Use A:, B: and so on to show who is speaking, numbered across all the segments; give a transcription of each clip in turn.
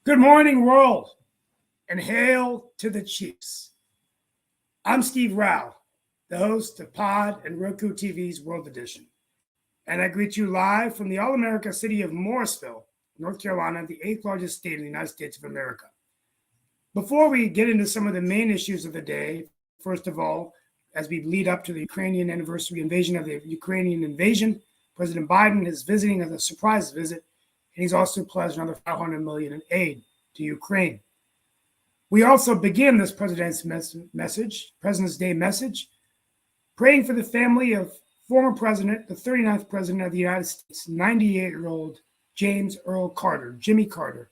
A: Good morning, world, and hail to the Chiefs. I'm Steve Rao, the host of Pod and Roku TV's World Edition, and I greet you live from the All America city of Morrisville, North Carolina, the eighth largest state in the United States of America. Before we get into some of the main issues of the day, first of all, as we lead up to the Ukrainian anniversary invasion, President Biden is visiting as a surprise visit, and he's also pledged another $500 million in aid to Ukraine. We also begin this President's Day message, praying for the family of former President, the 39th President of the United States, 98-year-old James Earl Carter, Jimmy Carter,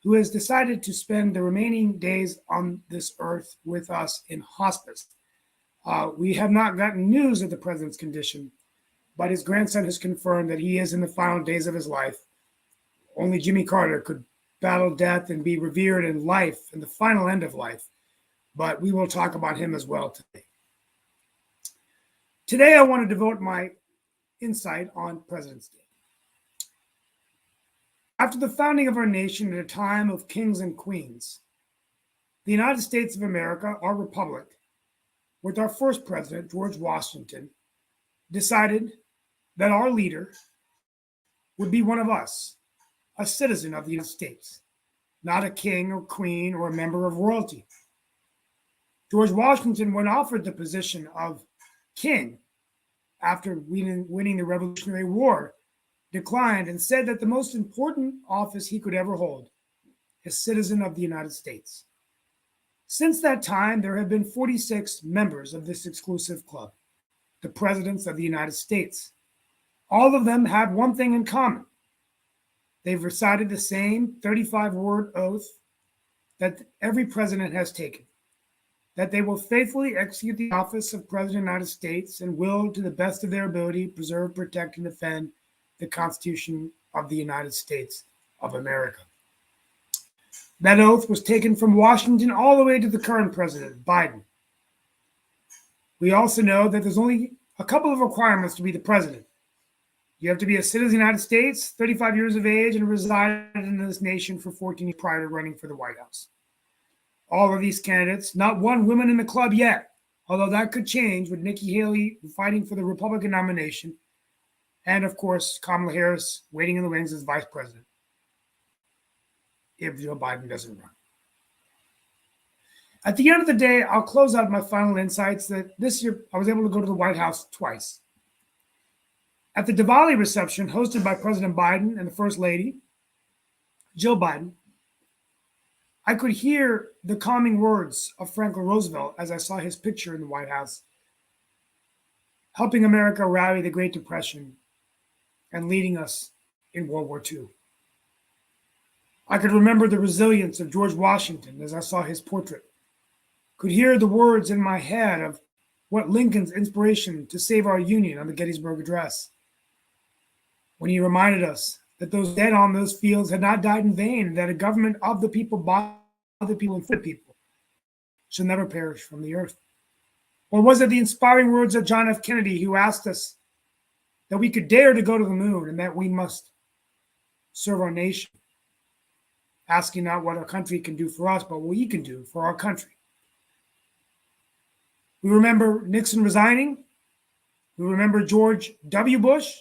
A: who has decided to spend the remaining days on this earth with us in hospice. We have not gotten news of the president's condition, but his grandson has confirmed that he is in the final days of his life. Only Jimmy Carter could battle death and be revered in life, in the final end of life. But we will talk about him as well today. Today, I want to devote my insight on President's Day. After the founding of our nation at a time of kings and queens, the United States of America, our republic, with our first president, George Washington, decided that our leader would be one of us, a citizen of the United States, not a king or queen or a member of royalty. George Washington, when offered the position of king after winning the Revolutionary War, declined and said that the most important office he could ever hold is citizen of the United States. Since that time, there have been 46 members of this exclusive club, the presidents of the United States. All of them have one thing in common. They've recited the same 35-word oath that every president has taken, that they will faithfully execute the office of President of the United States and will, to the best of their ability, preserve, protect, and defend the Constitution of the United States of America. That oath was taken from Washington all the way to the current president, Biden. We also know that there's only a couple of requirements to be the president. You have to be a citizen of the United States, 35 years of age, and resided in this nation for 14 years prior to running for the White House. All of these candidates, not one woman in the club yet, although that could change with Nikki Haley fighting for the Republican nomination, and of course, Kamala Harris waiting in the wings as vice president if Joe Biden doesn't run. At the end of the day, I'll close out my final insights that this year I was able to go to the White House twice. At the Diwali reception hosted by President Biden and the First Lady, Jill Biden, I could hear the calming words of Franklin Roosevelt as I saw his picture in the White House, helping America rally the Great Depression and leading us in World War II. I could remember the resilience of George Washington as I saw his portrait, could hear the words in my head of what Lincoln's inspiration to save our Union on the Gettysburg Address, when he reminded us that those dead on those fields had not died in vain, that a government of the people, by the people, and for the people shall never perish from the earth. Or was it the inspiring words of John F. Kennedy, who asked us that we could dare to go to the moon and that we must serve our nation, asking not what our country can do for us, but what we can do for our country. We remember Nixon resigning. We remember George W. Bush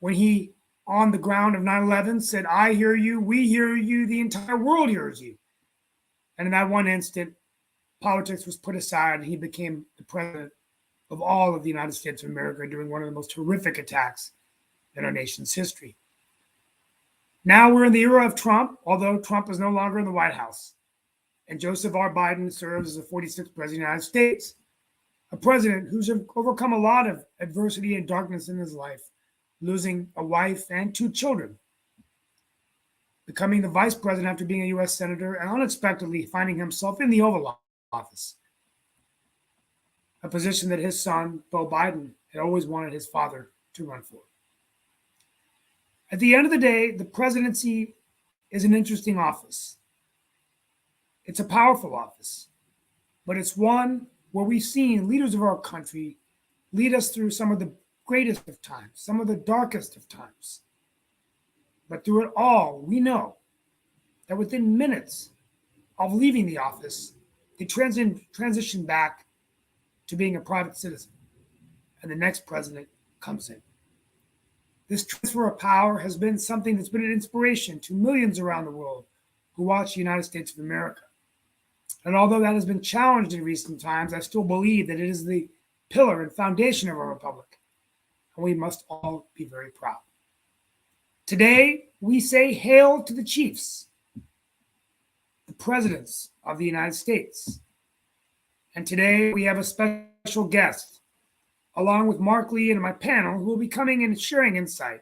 A: when he, on the ground of 9/11, said, I hear you, we hear you, the entire world hears you. And in that one instant, politics was put aside and he became the president of all of the United States of America during one of the most horrific attacks in our nation's history. Now we're in the era of Trump, although Trump is no longer in the White House. And Joseph R. Biden serves as the 46th president of the United States, a president who's overcome a lot of adversity and darkness in his life, losing a wife and 2 children, becoming the vice president after being a U.S. senator, and unexpectedly finding himself in the Oval Office, a position that his son, Beau Biden, had always wanted his father to run for. At the end of the day, the presidency is an interesting office. It's a powerful office, but it's one where we've seen leaders of our country lead us through some of the greatest of times, some of the darkest of times. But through it all, we know that within minutes of leaving the office, they transition back to being a private citizen, and the next president comes in. This transfer of power has been something that's been an inspiration to millions around the world who watch the United States of America. And although that has been challenged in recent times, I still believe that it is the pillar and foundation of our republic, and we must all be very proud. Today, we say hail to the chiefs, the presidents of the United States. And today, we have a special guest, along with Mark Lee and my panel, who will be coming and sharing insight.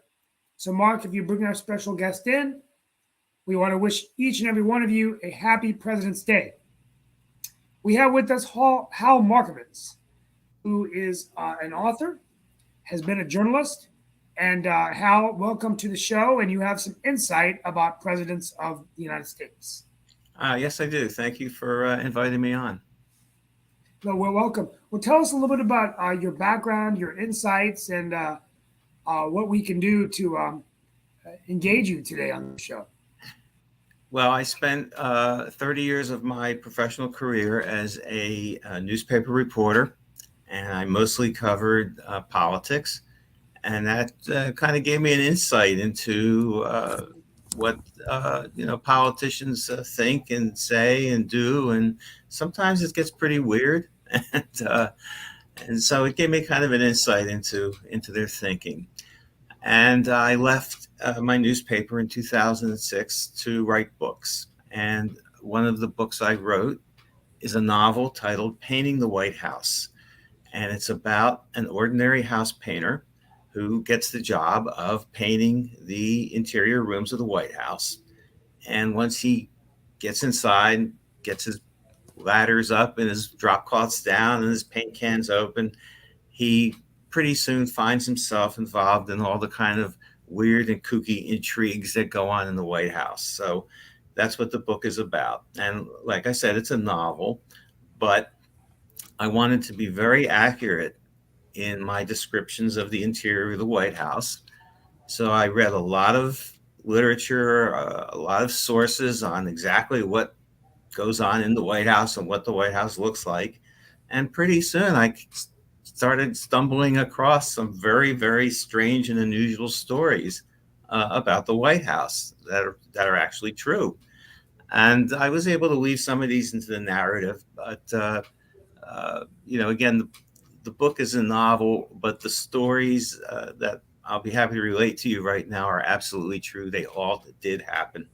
A: So, Mark, if you bring our special guest in, we want to wish each and every one of you a happy President's Day. We have with us Hal Markovits, who is an author, has been a journalist. And Hal, welcome to the show. And you have some insight about presidents of the United States.
B: Yes, I do. Thank you for inviting me on.
A: No, well, welcome. Well, tell us a little bit about your background, your insights, and what we can do to engage you today on the show.
B: Well, I spent 30 years of my professional career as a newspaper reporter, and I mostly covered politics. And that kind of gave me an insight into what politicians think and say and do, and sometimes it gets pretty weird. And so it gave me kind of an insight into their thinking. And I left my newspaper in 2006 to write books. And one of the books I wrote is a novel titled Painting the White House. And it's about an ordinary house painter who gets the job of painting the interior rooms of the White House. And once he gets inside, gets his ladders up and his drop cloths down and his paint cans open, he pretty soon finds himself involved in all the kind of weird and kooky intrigues that go on in the White House. So that's what the book is about. And like I said, it's a novel, but I wanted to be very accurate in my descriptions of the interior of the White House. So I read a lot of literature, a lot of sources on exactly what goes on in the White House and what the White House looks like. And pretty soon I started stumbling across some very, very strange and unusual stories about the White House that are actually true. And I was able to weave some of these into the narrative. But, again, the book is a novel, but the stories that I'll be happy to relate to you right now are absolutely true. They all did happen.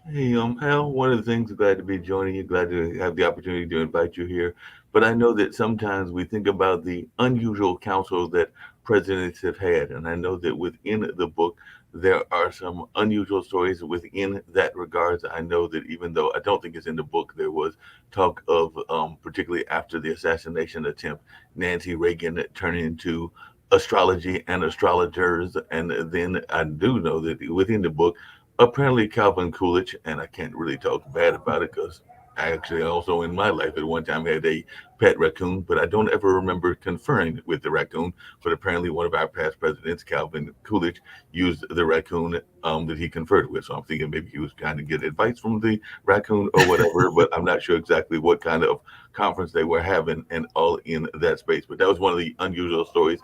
C: Hey, Hal, one of the things, glad to be joining you, glad to have the opportunity to invite you here. But I know that sometimes we think about the unusual counsel that presidents have had. And I know that within the book, there are some unusual stories within that regards. I know that even though I don't think it's in the book, there was talk of, particularly after the assassination attempt, Nancy Reagan turning into astrology and astrologers. And then I do know that within the book, apparently Calvin Coolidge, and I can't really talk bad about it because I actually also in my life at one time had a pet raccoon, but I don't ever remember conferring with the raccoon. But apparently one of our past presidents, Calvin Coolidge, used the raccoon that he conferred with. So I'm thinking maybe he was trying to get advice from the raccoon or whatever, but I'm not sure exactly what kind of conference they were having and all in that space. But that was one of the unusual stories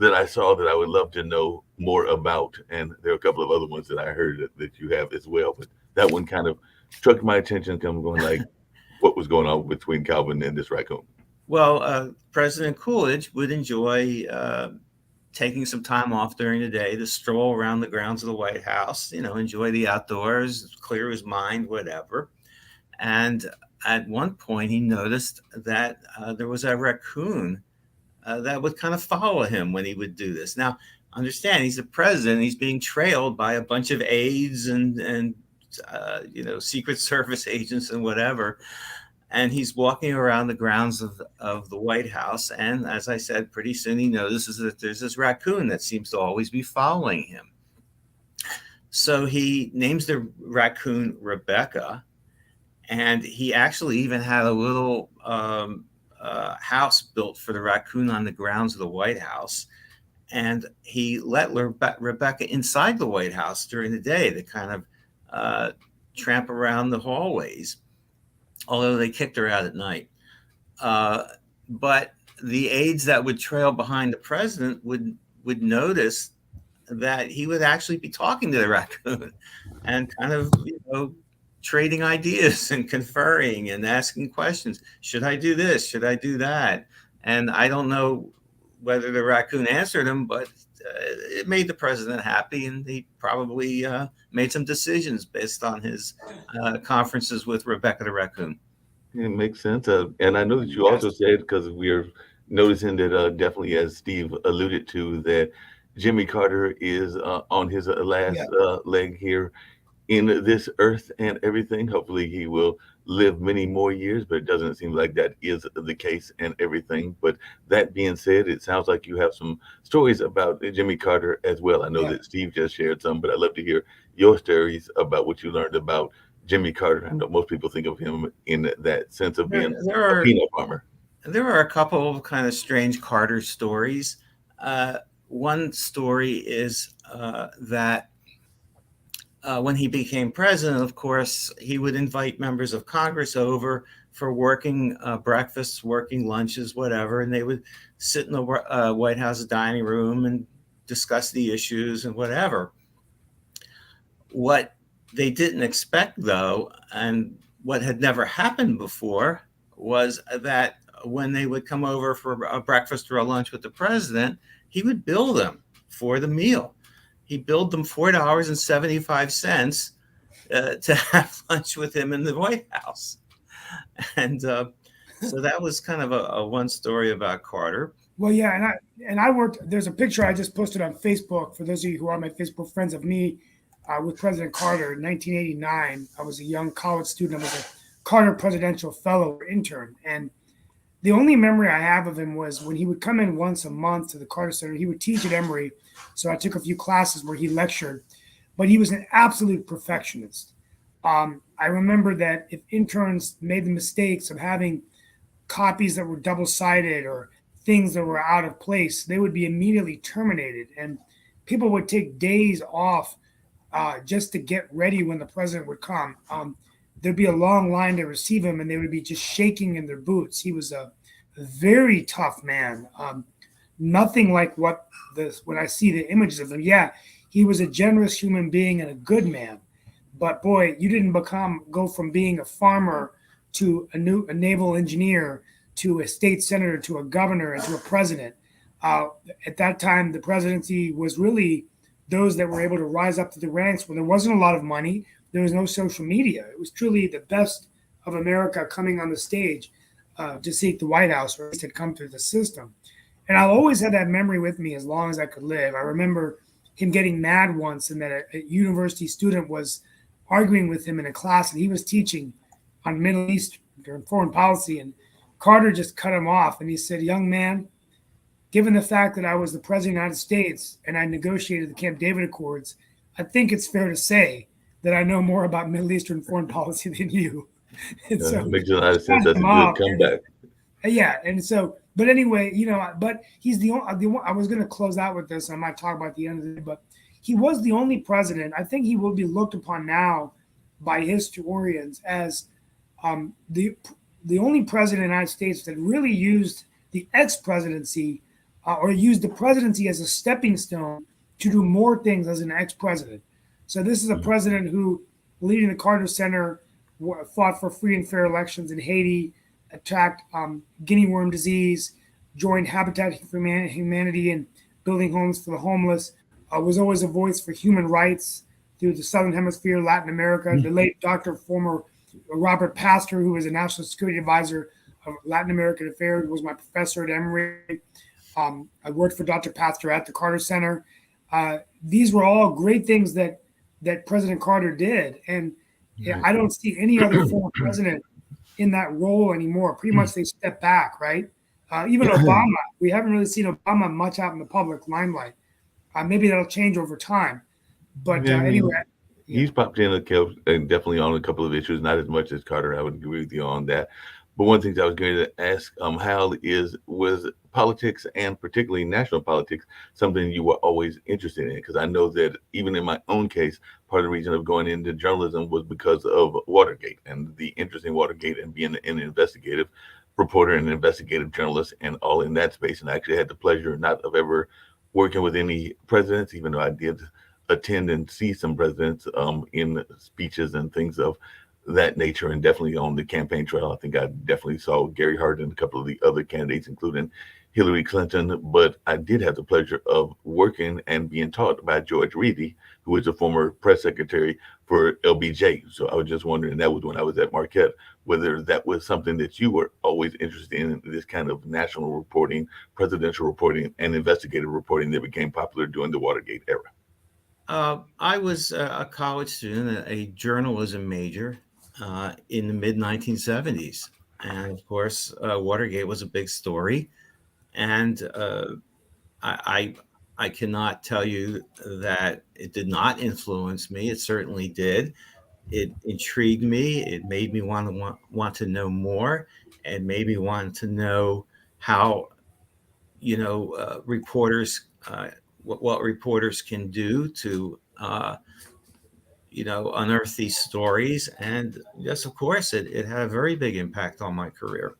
C: that I saw that I would love to know more about. And there are a couple of other ones that I heard that you have as well. But that one kind of struck my attention. I'm going like, what was going on between Calvin and this raccoon?
B: Well, President Coolidge would enjoy taking some time off during the day to stroll around the grounds of the White House, enjoy the outdoors, clear his mind, whatever. And at one point, he noticed that there was a raccoon that would kind of follow him when he would do this. Now, understand, he's the president. He's being trailed by a bunch of aides and Secret Service agents and whatever. And he's walking around the grounds of the White House. And as I said, pretty soon he notices that there's this raccoon that seems to always be following him. So he names the raccoon Rebecca. And he actually even had a little house built for the raccoon on the grounds of the White House. And he let Rebecca inside the White House during the day to kind of tramp around the hallways, although they kicked her out at night. But the aides that would trail behind the president would notice that he would actually be talking to the raccoon and kind of, trading ideas and conferring and asking questions. Should I do this? Should I do that? And I don't know whether the raccoon answered him, but it made the president happy, and he probably made some decisions based on his conferences with Rebecca the raccoon.
C: It makes sense. And I know that you also said, because we're noticing that definitely, as Steve alluded to, that Jimmy Carter is on his last leg here in this earth and everything. Hopefully he will live many more years, but it doesn't seem like that is the case and everything. But that being said, it sounds like you have some stories about Jimmy Carter as well. I know that Steve just shared some, but I'd love to hear your stories about what you learned about Jimmy Carter. I know most people think of him in that sense of being a peanut farmer.
B: There are a couple of kind of strange Carter stories. One story is that when he became president, of course, he would invite members of Congress over for working breakfasts, working lunches, whatever, and they would sit in the White House dining room and discuss the issues and whatever. What they didn't expect, though, and what had never happened before, was that when they would come over for a breakfast or a lunch with the president, he would bill them for the meal. He billed them $4.75 to have lunch with him in the White House. And so that was kind of a one story about Carter.
A: Well, yeah, and I worked. There's a picture I just posted on Facebook for those of you who are my Facebook friends of me with President Carter in 1989. I was a young college student. I was a Carter Presidential Fellow or intern, and the only memory I have of him was when he would come in once a month to the Carter Center. He would teach at Emory, so I took a few classes where he lectured, but he was an absolute perfectionist. I remember that if interns made the mistakes of having copies that were double-sided or things that were out of place, they would be immediately terminated, and people would take days off just to get ready when the president would come. There'd be a long line to receive him, and they would be just shaking in their boots. He was a very tough man. Nothing like when I see the images of him. Yeah, he was a generous human being and a good man. But boy, you didn't go from being a farmer to a naval engineer to a state senator to a governor and to a president. At that time, the presidency was really those that were able to rise up to the ranks when there wasn't a lot of money. There was no social media. It was truly the best of America coming on the stage to seek the White House, or at least had come through the system. And I'll always have that memory with me as long as I could live. I remember him getting mad once, and that a university student was arguing with him in a class, and he was teaching on Middle East and foreign policy, and Carter just cut him off, and he said, "Young man, given the fact that I was the president of the United States and I negotiated the Camp David Accords, I think it's fair to say that I know more about Middle Eastern foreign policy than you." And so,
C: it makes a lot of sense. That's a good comeback.
A: Yeah, and so, but anyway, but he's the only. I was going to close out with this. I might talk about the end of the day, but he was the only president. I think he will be looked upon now by historians as the only president in the United States that really used the ex-presidency or used the presidency as a stepping stone to do more things as an ex-president. So this is a president who, leading the Carter Center, fought for free and fair elections in Haiti, attacked guinea worm disease, joined Habitat for Humanity in building homes for the homeless, was always a voice for human rights through the Southern Hemisphere, Latin America. The late former Robert Pastor, who was a national security advisor of Latin American affairs, was my professor at Emory. I worked for Dr. Pastor at the Carter Center. These were all great things that President Carter did. And I don't see any other former president in that role anymore. Pretty much they stepped back, right? Even Obama, we haven't really seen Obama much out in the public limelight. Maybe that'll change over time. But anyway.
C: He's popped in definitely on a couple of issues, not as much as Carter. I would agree with you on that. But one thing I was going to ask Hal is, was politics and particularly national politics something you were always interested in? Because I know that even in my own case, part of the reason of going into journalism was because of Watergate and the interest in Watergate and being an investigative reporter and investigative journalist and all in that space. And I actually had the pleasure not of ever working with any presidents, even though I did attend and see some presidents in speeches and things of that nature, and definitely on the campaign trail. I think I definitely saw Gary Hart and a couple of the other candidates, including Hillary Clinton. But I did have the pleasure of working and being taught by George Reedy, who was a former press secretary for LBJ. So I was just wondering, that was when I was at Marquette, whether that was something that you were always interested in, this kind of national reporting, presidential reporting, and investigative reporting that became popular during the Watergate era.
B: I was a college student, a journalism major in the mid 1970s. And of course, Watergate was a big story. And I cannot tell you that it did not influence me. It certainly did. It intrigued me. It made me want to know more, and made me want to know how, reporters, what reporters can do to, unearth these stories. And yes, of course, it had a very big impact on my career.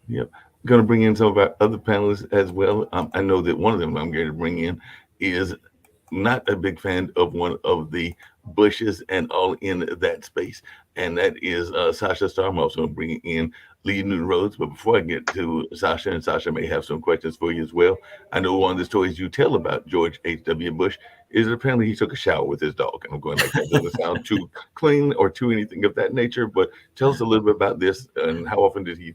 C: Yep. Going to bring in some of our other panelists as well. I know that one of them I'm going to bring in is not a big fan of one of the Bushes and all in that space, and that is Sasha Starr. I'm also bringing in Lee Newton Rhodes. But before I get to Sasha, and Sasha may have some questions for you as well, I know one of the stories you tell about George H.W. Bush is that apparently he took a shower with his dog. And I'm going like, that doesn't sound too clean or too anything of that nature, but tell us a little bit about this and how often did he,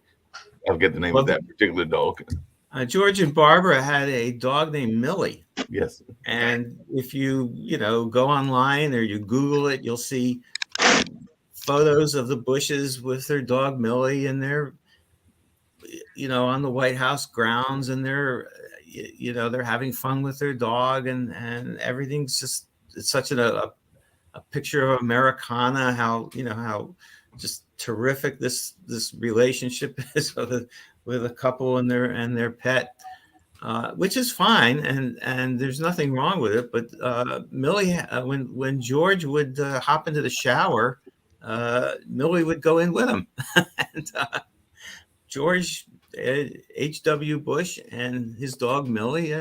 C: I forget the name of that particular dog.
B: George and Barbara had a dog named Millie.
C: Yes.
B: And if you, go online or you Google it, you'll see photos of the Bushes with their dog Millie, and they're, on the White House grounds, and they're having fun with their dog, and everything's just, it's such a picture of Americana, how just terrific this relationship is with a couple and their pet. Which is fine, and there's nothing wrong with it. But Millie, when George would hop into the shower, Millie would go in with him, and George H.W. Bush and his dog Millie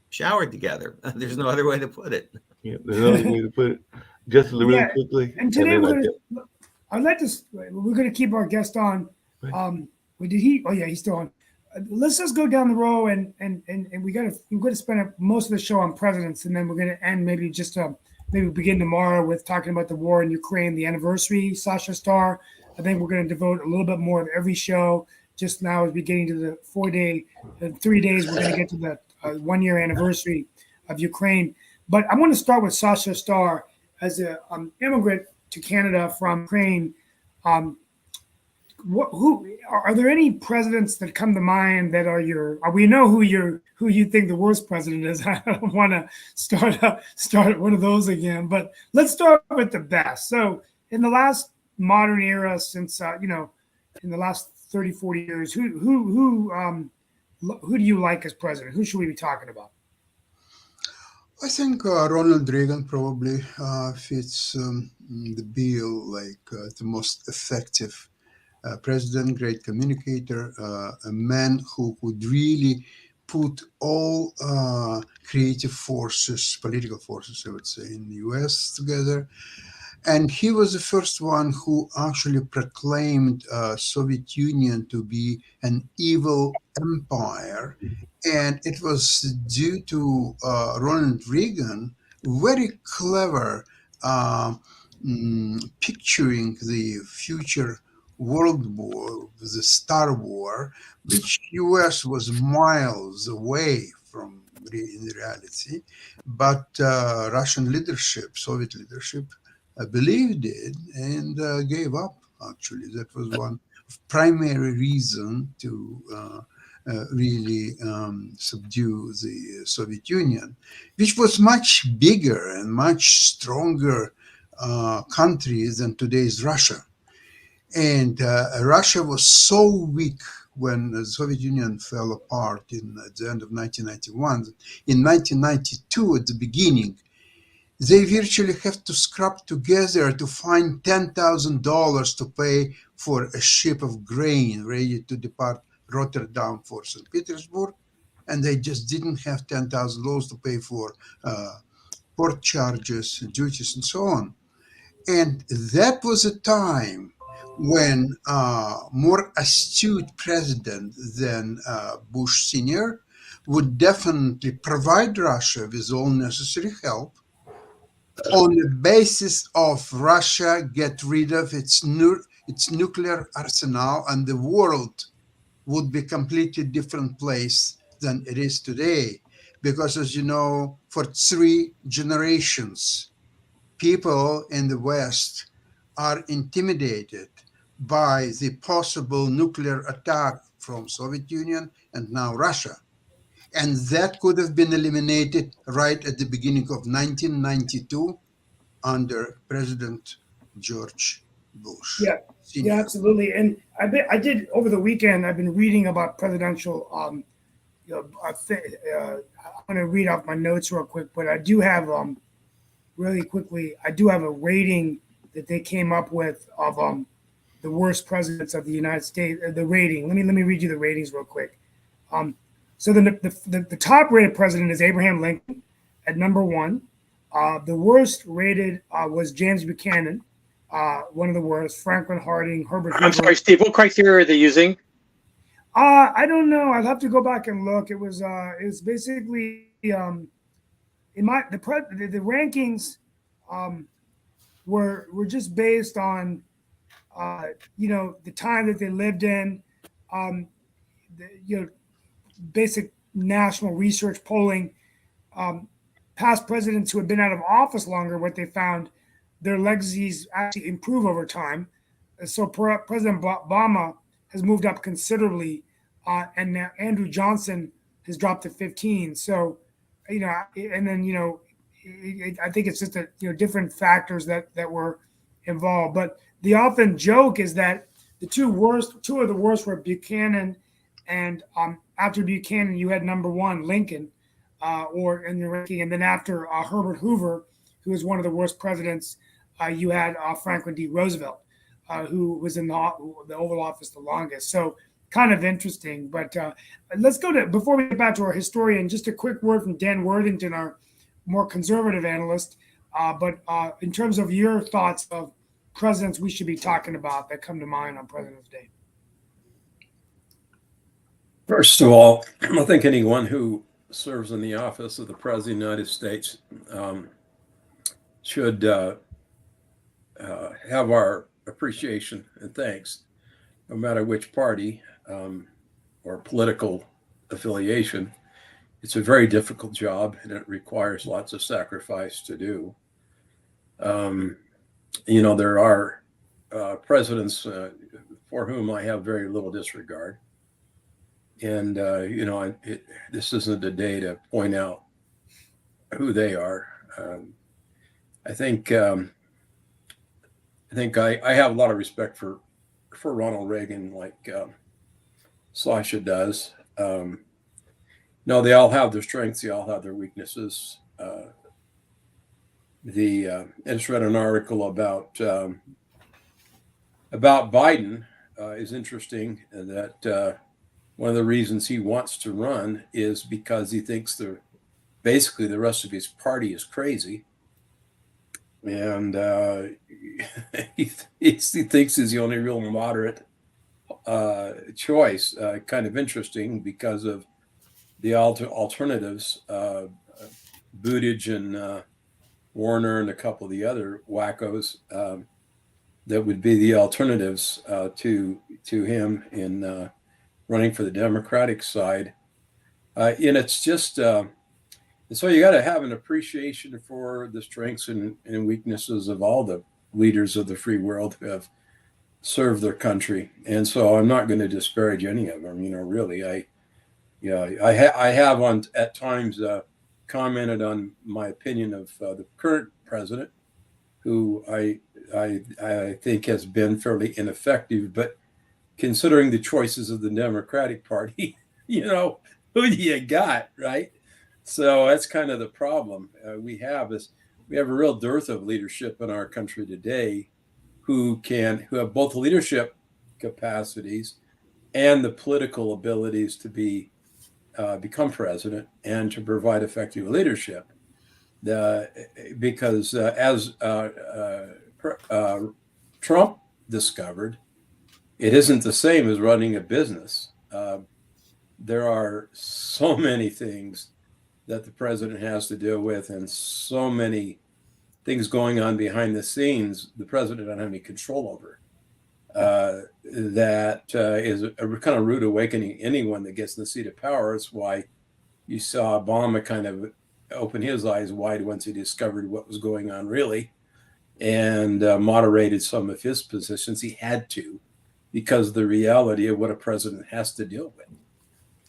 B: showered together. There's no other way to put it.
C: Yeah, there's no other way to put it. Just really quickly.
A: And today I'd like to. We're going to keep our guest on. Did he? Oh yeah, he's still on. Let's just go down the row, and we're going to spend most of the show on presidents, and then we're going to end maybe begin tomorrow with talking about the war in Ukraine, the anniversary. Sasha Starr, I think we're going to devote a little bit more of every show. Just now, as we getting to the 3 days, we're going to get to the 1 year anniversary of Ukraine. But I want to start with Sasha Starr as an immigrant to Canada from Ukraine. Who are there any presidents that come to mind that are we know who you think the worst president is? I don't want to start one of those again, but let's start with the best. So in the last modern era, since in the last 30, 40 years, who do you like as president? Who should we be talking about?
D: I think Ronald Reagan probably fits the bill, like the most effective president, great communicator, a man who could really put all creative forces, political forces, I would say, in the US together. And he was the first one who actually proclaimed Soviet Union to be an evil empire. And it was due to Ronald Reagan, very clever picturing the future World War, the Star War, which US was miles away from in reality, but Russian leadership, Soviet leadership, believed it and gave up. Actually, that was one primary reason to really subdue the Soviet Union, which was much bigger and much stronger country than today's Russia. And Russia was so weak when the Soviet Union fell apart at the end of 1991. In 1992, at the beginning, they virtually have to scrap together to find $10,000 to pay for a ship of grain ready to depart Rotterdam for St. Petersburg. And they just didn't have $10,000 to pay for port charges, duties, and so on. And that was a time when more astute president than Bush Sr. would definitely provide Russia with all necessary help on the basis of Russia get rid of its nuclear arsenal, and the world would be a completely different place than it is today. Because, as you know, for 3 generations, people in the West are intimidated by the possible nuclear attack from Soviet Union and now Russia. And that could have been eliminated right at the beginning of 1992 under President George Bush
A: Yeah, yeah,
D: Sr.
A: absolutely. And I did over the weekend. I've been reading about presidential. I'm going to read off my notes real quick, but I do have really quickly. I do have a rating that they came up with of the worst presidents of the United States. The rating. Let me read you the ratings real quick. Um, so the top rated president is Abraham Lincoln at number one. The worst rated was James Buchanan, one of the worst. Franklin Harding, Herbert Hoover.
E: I'm sorry, Steve. What criteria are they using?
A: I don't know. I'll have to go back and look. It was basically in the rankings were just based on the time that they lived in, um, basic national research polling. Past presidents who have been out of office longer, what they found, their legacies actually improve over time. So President Obama has moved up considerably, and now Andrew Johnson has dropped to 15. So, and then I think it's just different factors that were involved. But the often joke is that two of the worst were Buchanan, and after Buchanan you had number one Lincoln, or in the ranking, and then after Herbert Hoover, who was one of the worst presidents, you had Franklin D. Roosevelt, who was in the Oval Office the longest. So kind of interesting. But let's go to, before we get back to our historian, just a quick word from Dan Worthington, our more conservative analyst. But in terms of your thoughts of presidents we should be talking about that come to mind on President's Day.
F: First of all, I think anyone who serves in the office of the President of the United States should have our appreciation and thanks, no matter which party or political affiliation. It's a very difficult job, and it requires lots of sacrifice to do. There are presidents for whom I have very little disregard. And, this isn't a day to point out who they are. I think I have a lot of respect for Ronald Reagan, like Sasha does. They all have their strengths. They all have their weaknesses. I just read an article about Biden. Is interesting that one of the reasons he wants to run is because he thinks basically the rest of his party is crazy, and he thinks he's the only real moderate choice. Kind of interesting because of the alternatives, Buttigieg and Warner and a couple of the other wackos that would be the alternatives to him in running for the Democratic side. And it's just, and so you got to have an appreciation for the strengths and weaknesses of all the leaders of the free world who have served their country. And so I'm not going to disparage any of them, really. I have at times commented on my opinion of the current president, who I I think has been fairly ineffective. But considering the choices of the Democratic Party, who do you got, right? So that's kind of the problem we have a real dearth of leadership in our country today who have both leadership capacities and the political abilities to become president and to provide effective leadership. Because as Trump discovered, it isn't the same as running a business. There are so many things that the president has to deal with, and so many things going on behind the scenes the president doesn't have any control over. That is a kind of rude awakening. Anyone that gets in the seat of power. That's why you saw Obama kind of open his eyes wide once he discovered what was going on, really, and moderated some of his positions. He had to, because of the reality of what a president has to deal with.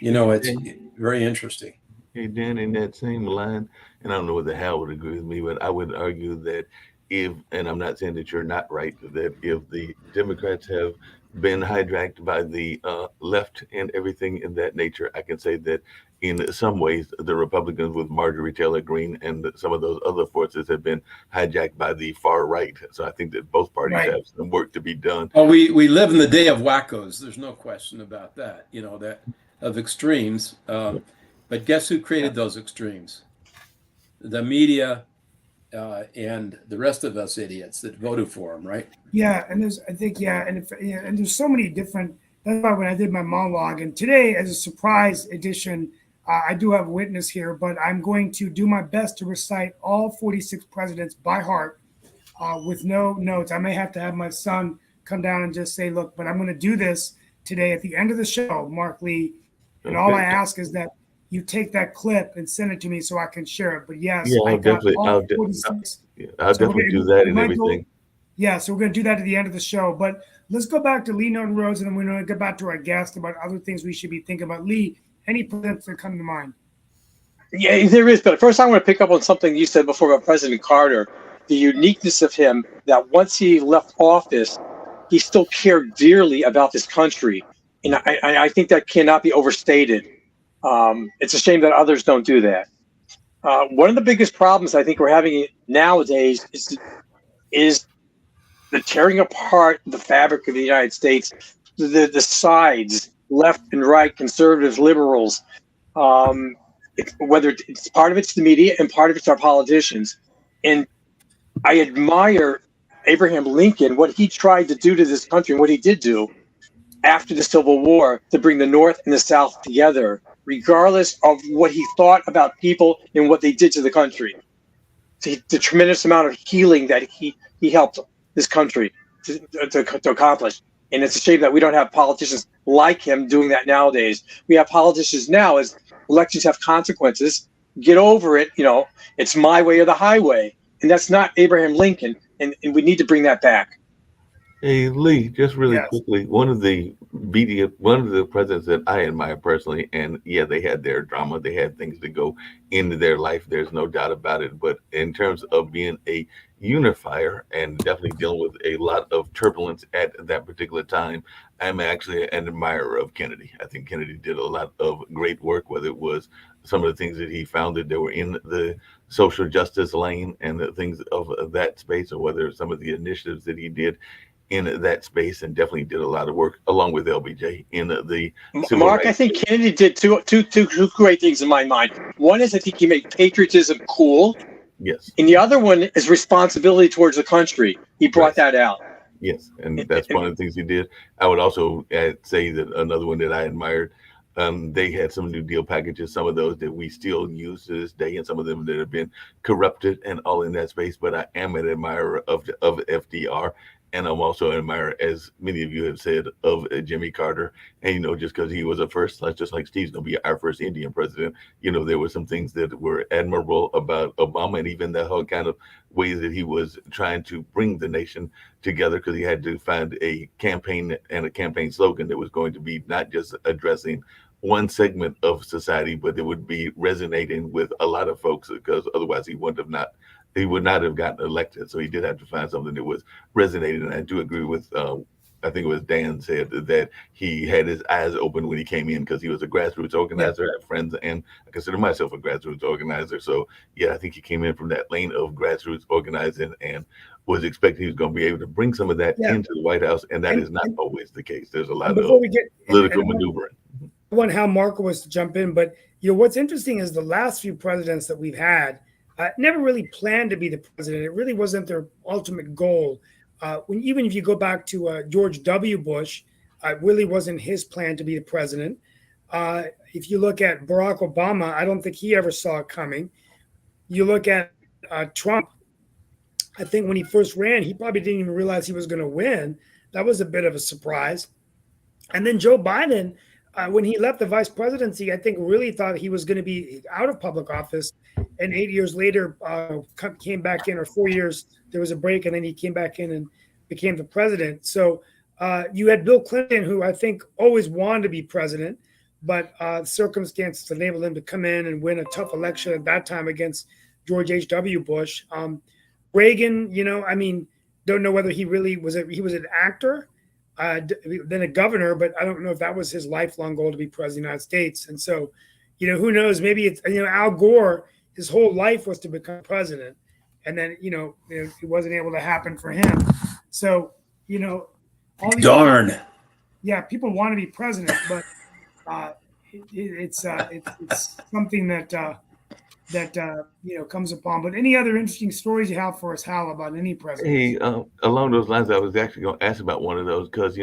F: It's very interesting.
C: Hey, Dan, in that same line, and I don't know whether Hal would agree with me, but I would argue that and I'm not saying that you're not right, that if the Democrats have been hijacked by the left and everything in that nature, I can say that in some ways, the Republicans with Marjorie Taylor Greene and some of those other forces have been hijacked by the far right. So I think that both parties have some work to be done.
F: Well, we live in the day of wackos. There's no question about that, that of extremes. But guess who created those extremes? The media and the rest of us idiots that voted for them, right?
A: Yeah, and there's so many different. That's why when I did my monologue, and today as a surprise edition, I do have a witness here, but I'm going to do my best to recite all 46 presidents by heart with no notes. I may have to have my son come down and just say, look, but I'm going to do this today at the end of the show, Mark Lee. And all I ask is that you take that clip and send it to me so I can share it. But yes,
C: yeah,
A: I'll definitely
C: do that and everything.
A: Yeah, so we're going to do that at the end of the show. But let's go back to Lee Norton Rhodes, and then we're going to get back to our guest about other things we should be thinking about. Lee, any presidents that come to mind?
E: Yeah, there is. But first, I want to pick up on something you said before about President Carter, the uniqueness of him, that once he left office, he still cared dearly about this country. And I think that cannot be overstated. It's a shame that others don't do that. One of the biggest problems I think we're having nowadays is the tearing apart the fabric of the United States, the sides, left and right, conservatives, liberals. Whether it's part of it's the media and part of it's our politicians. And I admire Abraham Lincoln, what he tried to do to this country and what he did do after the Civil War to bring the North and the South together, regardless of what he thought about people and what they did to the country. The tremendous amount of healing that he helped this country to accomplish. And it's a shame that we don't have politicians like him doing that nowadays. We have politicians now, as elections have consequences, get over it. It's my way or the highway. And that's not Abraham Lincoln. And we need to bring that back.
C: Hey, Lee, just really quickly, one of the presidents that I admire personally, and yeah, they had their drama, they had things to go into their life, there's no doubt about it. But in terms of being a unifier and definitely dealing with a lot of turbulence at that particular time, I'm actually an admirer of Kennedy. I think Kennedy did a lot of great work, whether it was some of the things that he founded that were in the social justice lane and the things of that space, or whether some of the initiatives that he did in that space, and definitely did a lot of work along with LBJ in the
E: Mark, I think Kennedy did two great things in my mind. One is I think he made patriotism cool.
C: Yes.
E: And the other one is responsibility towards the country. He brought that out.
C: Yes, and that's one of the things he did. I would also say that another one that I admired, they had some New Deal packages, some of those that we still use to this day, and some of them that have been corrupted and all in that space. But I am an admirer of FDR. And I'm also an admirer, as many of you have said, of Jimmy Carter. And, just because he was a first, just like Steve's going to be our first Indian president, there were some things that were admirable about Obama, and even the whole kind of ways that he was trying to bring the nation together, because he had to find a campaign and a campaign slogan that was going to be not just addressing one segment of society, but it would be resonating with a lot of folks, because otherwise he wouldn't have not he would not have gotten elected. So he did have to find something that was resonated. And I do agree with, I think it was Dan said that he had his eyes open when he came in because he was a grassroots organizer. I have friends, and I consider myself a grassroots organizer. So yeah, I think he came in from that lane of grassroots organizing and was expecting he was going to be able to bring some of that into the White House, and that is not always the case. There's a lot of political maneuvering.
A: I want Hal Markowitz to jump in, but what's interesting is the last few presidents that we've had never really planned to be the president. It really wasn't their ultimate goal. Even if you go back to George W. Bush, it really wasn't his plan to be the president. If you look at Barack Obama, I don't think he ever saw it coming. You look at Trump, I think when he first ran, he probably didn't even realize he was going to win. That was a bit of a surprise. And then Joe Biden, when he left the vice presidency, I think really thought he was going to be out of public office. And 8 years later, came back in, or 4 years, there was a break, and then he came back in and became the president. So you had Bill Clinton, who I think always wanted to be president, but circumstances enabled him to come in and win a tough election at that time against George H.W. Bush. Reagan, don't know whether he really was he was an actor, then a governor, but I don't know if that was his lifelong goal to be president of the United States. And so, who knows? Maybe it's Al Gore. His whole life was to become president, and then it wasn't able to happen for him. So all these people want to be president, but it's something that comes upon. But any other interesting stories you have for us, Hal, about any president?
C: Hey, along those lines, I was actually going to ask about one of those because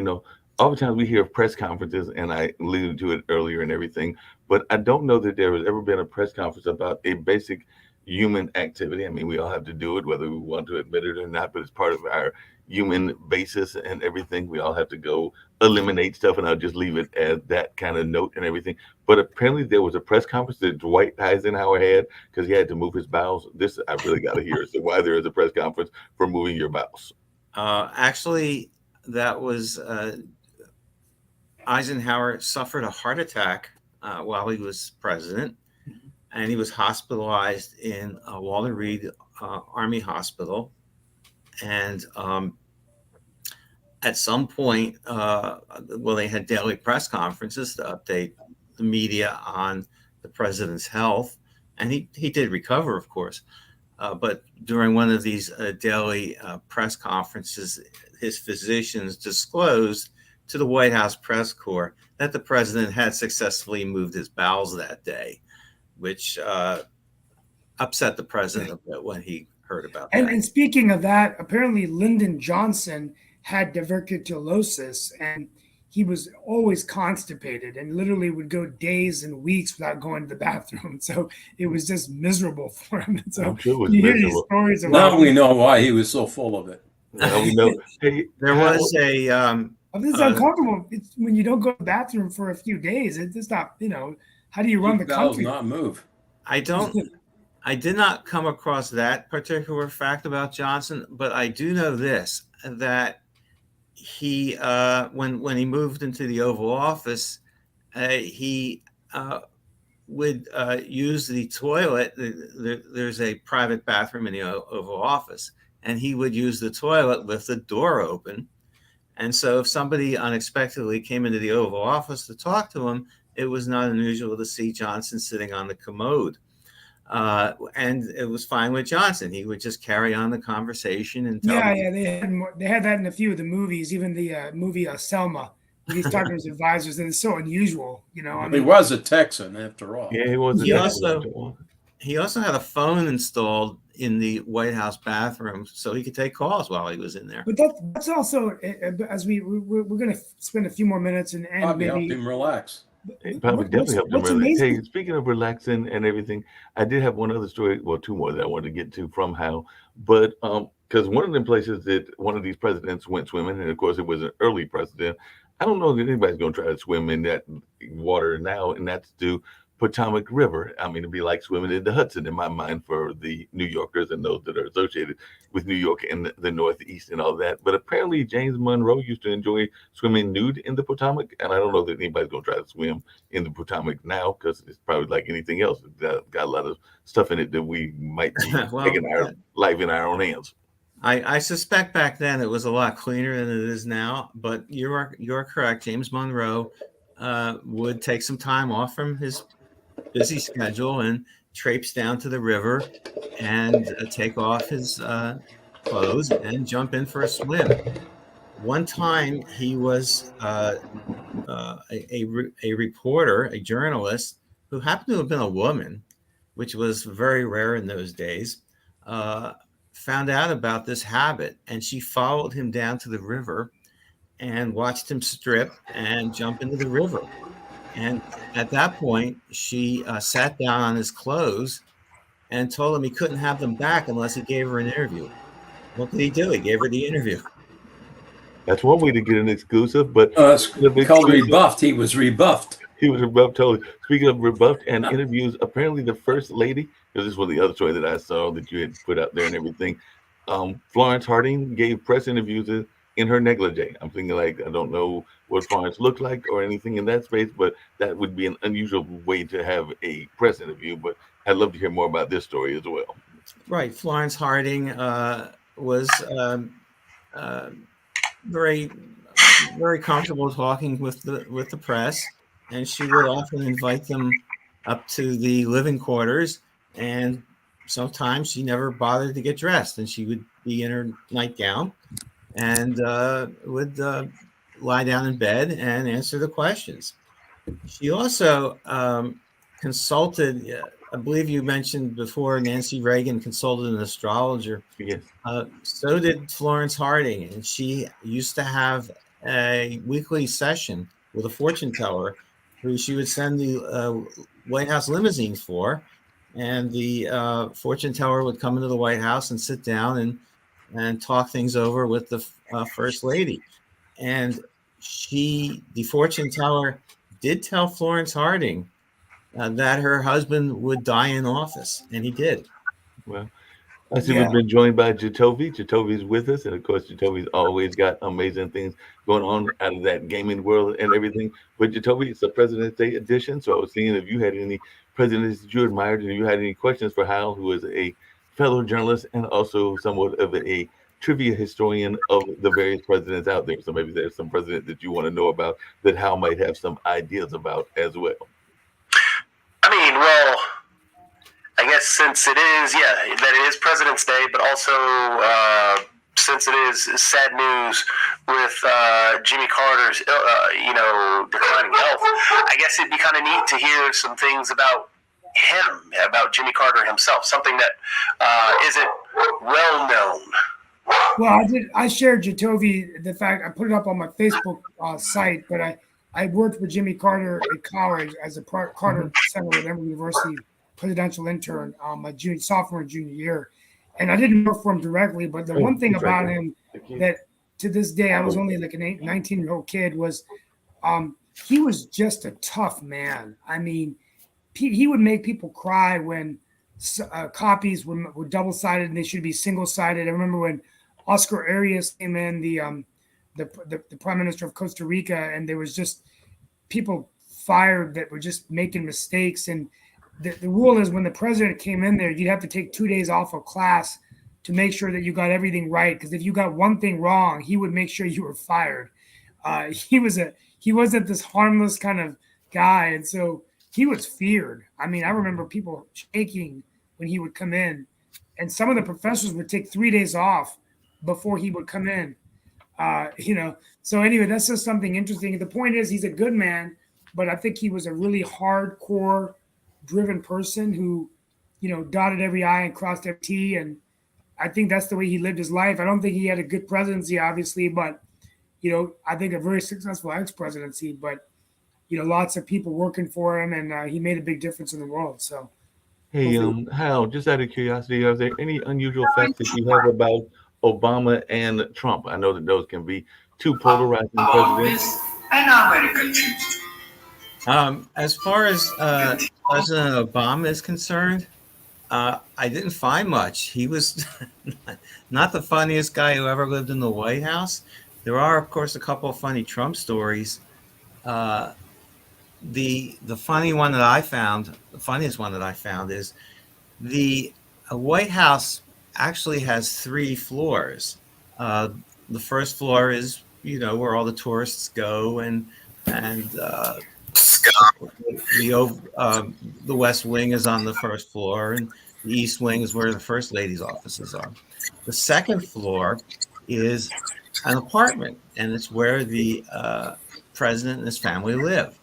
C: oftentimes we hear of press conferences, and I alluded to it earlier and everything, but I don't know that there has ever been a press conference about a basic human activity. I mean, we all have to do it, whether we want to admit it or not, but it's part of our human basis and everything. We all have to go eliminate stuff, and I'll just leave it at that kind of note and everything. But apparently there was a press conference that Dwight Eisenhower had because he had to move his bowels. This I really got to hear. So why there is a press conference for moving your bowels?
B: Actually, that was Eisenhower suffered a heart attack while he was president, and he was hospitalized in Walter Reed Army Hospital. And at some point, they had daily press conferences to update the media on the president's health, and he did recover, of course. But during one of these daily press conferences, his physicians disclosed to the White House press corps that the president had successfully moved his bowels that day, which upset the president a bit when he heard about that.
A: And speaking of that, apparently Lyndon Johnson had diverticulosis, and he was always constipated and literally would go days and weeks without going to the bathroom. So it was just miserable for him. And so
C: I'm sure it was
A: you hear
C: miserable.
A: these stories about
F: Now we know why he was so full of it.
C: Now we know. Hey,
B: There was a
A: It's uncomfortable. It's when you don't go to the bathroom for a few days. It's just not, how do you run the country?
F: Not move.
B: I did not come across that particular fact about Johnson, but I do know this, that he, when he moved into the Oval Office, he would use the toilet. There's a private bathroom in the Oval Office, and he would use the toilet with the door open. And so if somebody unexpectedly came into the Oval Office to talk to him, it was not unusual to see Johnson sitting on the commode. And it was fine with Johnson. He would just carry on the conversation and tell
A: they had that in a few of the movies, even the movie Selma. He's talking to his advisors, and it's so unusual,
F: He was a Texan after all.
C: Yeah, he was.
B: He also had a phone installed in the White House bathroom so he could take calls while he was in there.
A: But that's also, as we're going to spend a few more minutes and
F: Probably
A: maybe
F: helped him relax.
C: It probably definitely helped him relax. Hey, speaking of relaxing and everything, I did have one other story, well, two more that I wanted to get to from Hal. But because one of the places that one of these presidents went swimming, and of course it was an early president, I don't know that anybody's going to try to swim in that water now, and that's to Potomac River. I mean, it'd be like swimming in the Hudson in my mind for the New Yorkers and those that are associated with New York and the Northeast and all that. But apparently James Monroe used to enjoy swimming nude in the Potomac. And I don't know that anybody's going to try to swim in the Potomac now, because it's probably like anything else. It's got a lot of stuff in it that we might be
B: Well,
C: taking our life in our own hands.
B: I suspect back then it was a lot cleaner than it is now, but you're correct. James Monroe would take some time off from his busy schedule and traipse down to the river and take off his clothes and jump in for a swim. One time he was a reporter, a journalist who happened to have been a woman, which was very rare in those days, found out about this habit, and she followed him down to the river and watched him strip and jump into the river. And at that point, she sat down on his clothes and told him he couldn't have them back unless he gave her an interview. What did he do? He gave her the interview.
C: That's one way to get an exclusive, but
F: It's called rebuffed. He was rebuffed.
C: he was rebuffed totally. Speaking of rebuffed and interviews, apparently the first lady, because this was the other story that I saw that you had put out there and everything, Florence Harding gave press interviews in her negligee. I'm thinking, like, I don't know what Florence looked like or anything in that space, but that would be an unusual way to have a press interview. But I'd love to hear more about this story as well.
B: Right. Florence Harding was very, very comfortable talking with the press, and she would often invite them up to the living quarters, and sometimes she never bothered to get dressed, and she would be in her nightgown and would lie down in bed and answer the questions. She also consulted, I believe you mentioned before, Nancy Reagan consulted an astrologer.
C: Yes.
B: So did Florence Harding, and she used to have a weekly session with a fortune teller who she would send the White House limousine for, and the fortune teller would come into the White House and sit down and talk things over with the First Lady. And the fortune teller did tell Florence Harding that her husband would die in office, and he did.
C: Well, I see we've been joined by Jatovi. Jatovi's with us, and of course, Jatovi's always got amazing things going on out of that gaming world and everything. But Jatovi, it's a President's Day edition, so I was seeing if you had any presidents that you admired, and you had any questions for Hal, who is a fellow journalist and also somewhat of a trivia historian of the various presidents out there. So maybe there's some president that you want to know about that Hal might have some ideas about as well.
G: I mean, well, I guess since it is, that it is President's Day, but also since it is sad news with Jimmy Carter's, declining health, I guess it'd be kind of neat to hear some things about him, about Jimmy Carter himself, something that isn't well known.
A: Well, I shared Jatovi the fact I put it up on my Facebook site, but I worked with Jimmy Carter at college as a Carter Center at Emory University presidential intern my sophomore and junior year, and I didn't work for him directly. But the one thing about him that to this day I was only like a 19-year-old kid was he was just a tough man. I mean, he would make people cry when copies were double-sided and they should be single-sided. I remember when Oscar Arias came in, the prime minister of Costa Rica, and there was just people fired that were just making mistakes. And the rule is when the president came in there, you'd have to take 2 days off of class to make sure that you got everything right. Because if you got one thing wrong, he would make sure you were fired. He wasn't this harmless kind of guy, and so he was feared. I mean, I remember people shaking when he would come in, and some of the professors would take 3 days off before he would come in. So anyway, that's just something interesting. The point is, he's a good man, but I think he was a really hardcore driven person who, dotted every I and crossed every T. And I think that's the way he lived his life. I don't think he had a good presidency, obviously, but, I think a very successful ex-presidency, but, lots of people working for him, and he made a big difference in the world. So,
C: hey, Hal, just out of curiosity, are there any unusual facts that you have about Obama and Trump? I know that those can be two polarizing presidents.
H: An American.
B: As far as President Obama is concerned, I didn't find much. He was not the funniest guy who ever lived in the White House. There are, of course, a couple of funny Trump stories. The funny one that I found, the funniest one that I found is the White House actually has 3 floors. The first floor is, where all the tourists go, and the West Wing is on the first floor, and the East Wing is where the First Lady's offices are. The second floor is an apartment, and it's where the president and his family live.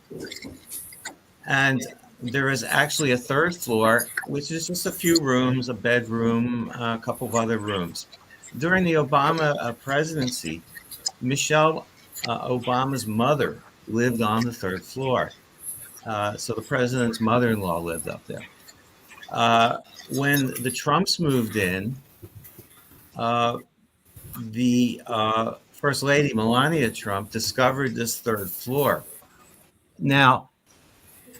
B: And there is actually a third floor, which is just a few rooms, a bedroom, a couple of other rooms. During the Obama presidency, Michelle Obama's mother lived on the third floor. So the president's mother-in-law lived up there. When the Trumps moved in, the First Lady, Melania Trump, discovered this third floor. Now,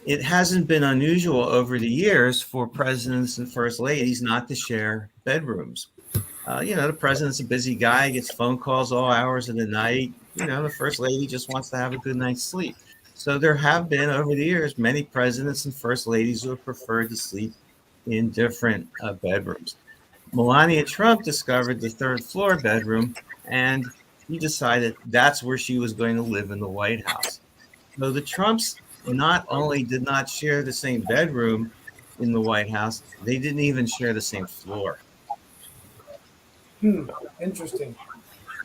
B: it hasn't been unusual over the years for presidents and first ladies not to share bedrooms. The president's a busy guy, gets phone calls all hours of the night. The first lady just wants to have a good night's sleep. So there have been, over the years, many presidents and first ladies who have preferred to sleep in different bedrooms. Melania Trump discovered the third floor bedroom, and he decided that's where she was going to live in the White House. So the Trumps not only did not share the same bedroom in the White House, they didn't even share the same floor.
A: Interesting.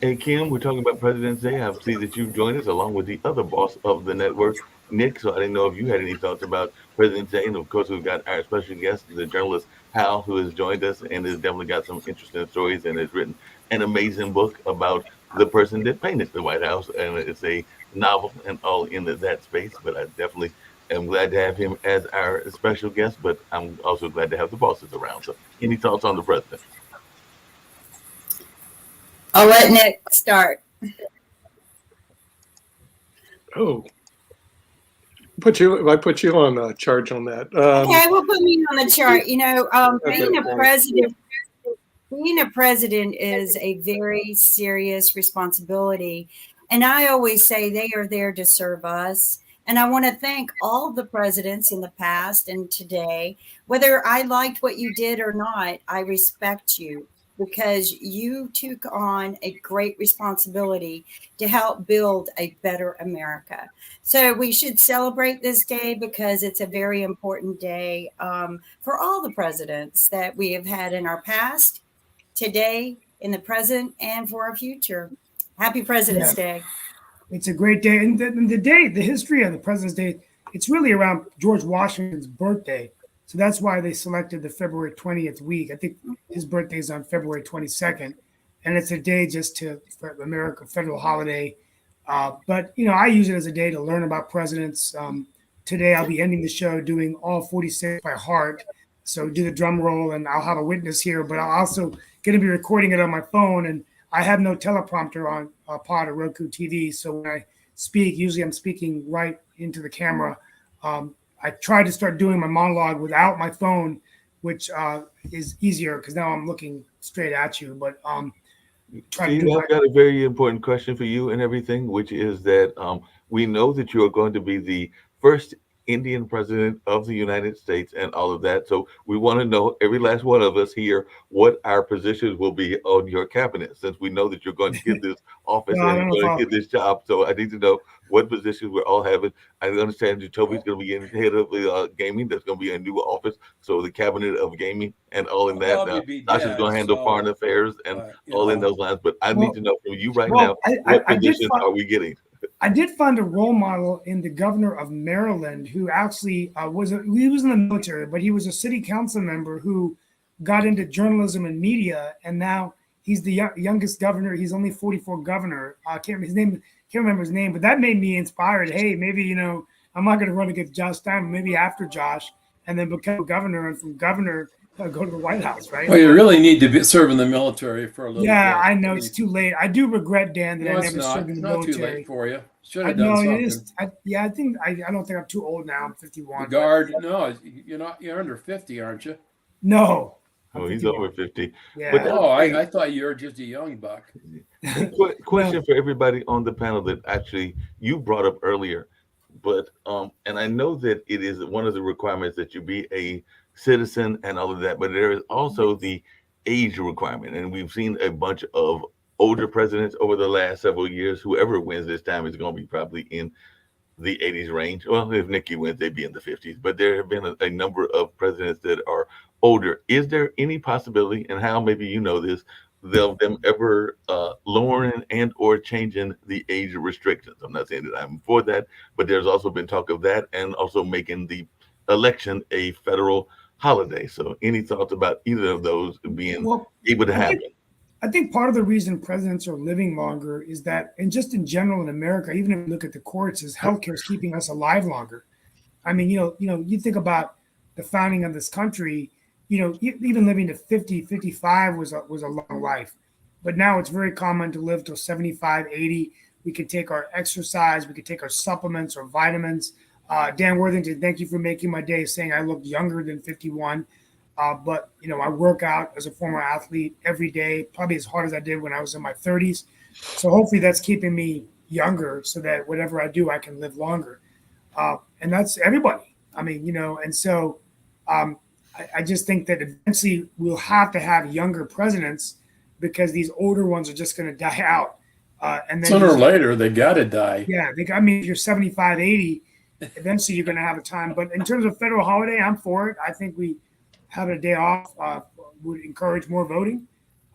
C: Hey, Kim, we're talking about President's Day. I see that you've joined us along with the other boss of the network, Nick. So I didn't know if you had any thoughts about President's Day. And of course, we've got our special guest, the journalist Hal, who has joined us and has definitely got some interesting stories and has written an amazing book about the person that painted the White House. And it's a novel and all in that space. But I definitely am glad to have him as our special guest. But I'm also glad to have the bosses around. So any thoughts on the president?
H: I'll let Nick start.
I: Oh, if I put you on charge on that.
H: Okay, we'll put me on the chart.
I: Okay,
H: being a president is a very serious responsibility. And I always say they are there to serve us. And I want to thank all the presidents in the past and today. Whether I liked what you did or not, I respect you, because you took on a great responsibility to help build a better America. So we should celebrate this day because it's a very important day for all the presidents that we have had in our past, today, in the present, and for our future. Happy President's Day.
A: It's a great day. And the history of the President's Day, it's really around George Washington's birthday. So that's why they selected the February 20th week. I think his birthday is on February 22nd. And it's a day for America, federal holiday. But I use it as a day to learn about presidents. Today, I'll be ending the show doing all 46 by heart. So do the drum roll, and I'll have a witness here. But I'll also going to be recording it on my phone. And I have no teleprompter on Pod or Roku TV. So when I speak, usually I'm speaking right into the camera. I tried to start doing my monologue without my phone, which is easier because now I'm looking straight at you. But
C: Steve, I've got a very important question for you and everything, which is that we know that you are going to be the first Indian president of the United States and all of that. So we want to know, every last one of us here, what our positions will be on your cabinet, since we know that you're going to get this office and you're going to get this job. So I need to know what positions we're all having. I understand Jacoby's going to be in head of gaming. There's going to be a new office. So the cabinet of gaming and all in that. Sasha's going to handle foreign affairs and all in those lines. But I need to know from you right now, what positions are we getting?
A: I did find a role model in the governor of Maryland, who actually he was in the military, but he was a city council member who got into journalism and media, and now he's the youngest governor. He's only 44 governor. I can't remember his name, but that made me inspired. Hey, maybe I'm not going to run against Josh Stein, maybe after Josh, and then become governor, and from governor go to the White House, right?
F: Well, you really need to serve in the military for a little bit.
A: Yeah, I know it's too late. I do regret, Dan, that I never served in the military.
F: It's not too late for you. Should
A: I
F: have done
A: know
F: something.
A: it is. I think I don't think I'm too old now. I'm 51.
F: The guard, no, you're not. You're under 50, aren't you?
A: No. I'm
C: Oh, he's
A: 51.
C: over 50.
A: Yeah.
C: But
F: Oh, I thought you were just a young buck.
C: Question for everybody on the panel that actually you brought up earlier, but and I know that it is one of the requirements that you be a citizen and all of that, but there is also the age requirement, and we've seen a bunch of older presidents over the last several years. Whoever wins this time is going to be probably in the 80s range. Well, if Nikki wins, they'd be in the 50s. But there have been a number of presidents that are older. Is there any possibility, and how maybe you know this, they'll them ever lowering and or changing the age restrictions? I'm not saying that I'm for that, but there's also been talk of that, and also making the election a federal holiday. So any thoughts about either of those being
A: Well,
C: able to
A: I
C: happen?
A: I think part of the reason presidents are living longer is that, and just in general in America, even if you look at the courts, is healthcare is keeping us alive longer. I mean, you think about the founding of this country. Even living to 50, 55 was a long life, but now it's very common to live till 75, 80. We can take our exercise, we can take our supplements or vitamins. Dan Worthington, thank you for making my day, saying I look younger than 51. But I work out as a former athlete every day, probably as hard as I did when I was in my 30s. So hopefully that's keeping me younger, so that whatever I do, I can live longer. And that's everybody. I mean, and so I just think that eventually we'll have to have younger presidents, because these older ones are just going to die out. And then
F: Sooner or later, they got to die.
A: yeah, if you're 75, 80, eventually you're going to have a time. But in terms of federal holiday, I'm for it. I think we have a day off would encourage more voting.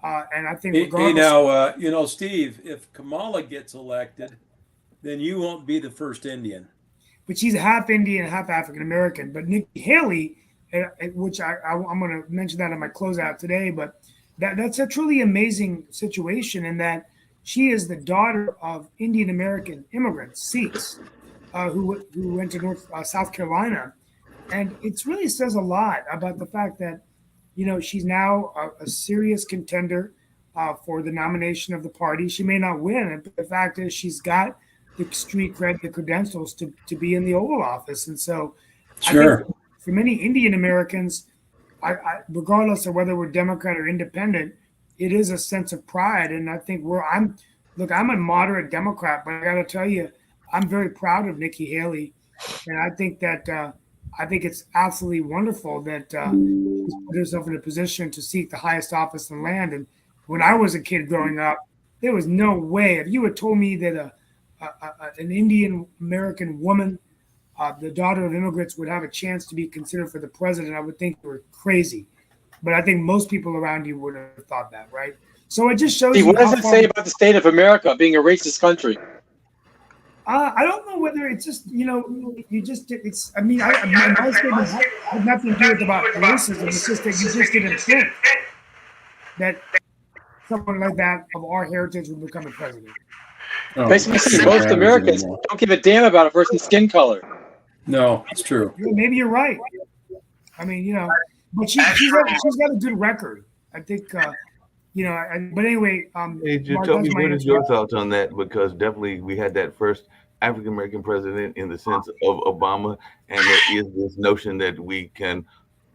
A: And I think
F: Hey,
A: regardless,
F: now, Steve, if Kamala gets elected, then you won't be the first Indian.
A: but she's half Indian, half African American. But Nikki Haley, which I'm going to mention that in my closeout today, but that's a truly amazing situation in that she is the daughter of Indian American immigrants, Sikhs, who went to South Carolina. And it really says a lot about the fact that, she's now a serious contender for the nomination of the party. She may not win, but the fact is she's got the street cred, the credentials to be in the Oval Office. And so
F: Sure.
A: I think for many Indian Americans, regardless of whether we're Democrat or independent, it is a sense of pride. And I think I'm a moderate Democrat, but I got to tell you, I'm very proud of Nikki Haley. And I think that I think it's absolutely wonderful that she's put herself in a position to seek the highest office in the land. And when I was a kid growing up, there was no way. If you had told me that an Indian American woman, the daughter of immigrants, would have a chance to be considered for the president, I would think you were crazy. But I think most people around you would have thought that, right? So it just shows
E: Steve,
A: you
E: what does
A: how
E: it
A: far
E: say about the state of America being a racist country?
A: I don't know whether it's just, it's, I mean, my statement has nothing to do with about racism. It's just that you just didn't think that someone like that of our heritage would become a president.
F: Oh,
E: Basically, most Americans don't give a damn about a person's skin color.
F: no, it's true.
A: Yeah, maybe you're right. I mean, but she's got a good record. I think, but anyway.
C: Hey,
A: Mark,
C: Toby,
A: that's my
C: what is
A: answer.
C: your thoughts on that? Because definitely we had that first African American president in the sense of Obama, and there is this notion that